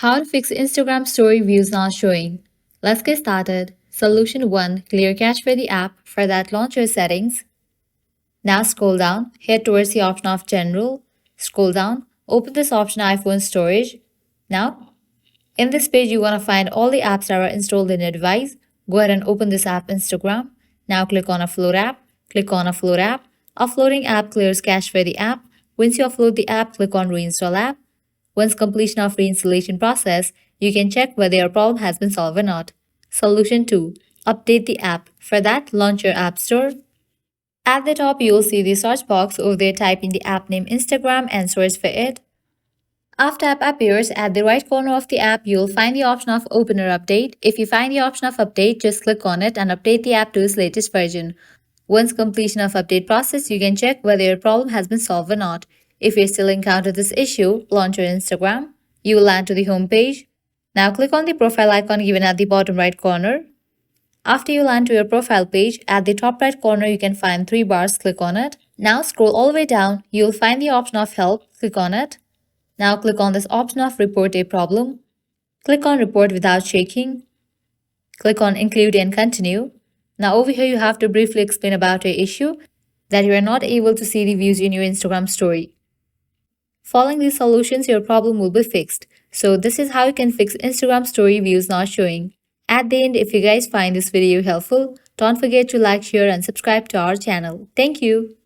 How to fix Instagram story views not showing. Let's get started. Solution 1. Clear cache for the app. For that, launch your settings. Now scroll down, head towards the option of General. Scroll down, open this option iPhone Storage. Now, in this page, you want to find all the apps that are installed in your device. Go ahead and open this app, Instagram. Now click on Upload app. Click on Upload app. Uploading app clears cache for the app. Once you upload the app, click on Reinstall app. Once completion of reinstallation process, you can check whether your problem has been solved or not. Solution 2. Update the app. For that, launch your App Store. At the top, you'll see the search box. Over there, type in the app name Instagram and search for it. After app appears, at the right corner of the app, you'll find the option of Open or Update. If you find the option of Update, just click on it and update the app to its latest version. Once completion of update process, you can check whether your problem has been solved or not. If you still encounter this issue, launch your Instagram. You will land to the home page. Now click on the profile icon given at the bottom right corner. After you land to your profile page, at the top right corner you can find 3 bars, click on it. Now scroll all the way down, you'll find the option of help, click on it. Now click on this option of report a problem. Click on report without shaking. Click on include and continue. Now over here you have to briefly explain about your issue, that you are not able to see the views in your Instagram story. Following these solutions, your problem will be fixed. So this is how you can fix Instagram story views not showing. At the end, if you guys find this video helpful, don't forget to like, share and subscribe to our channel. Thank you.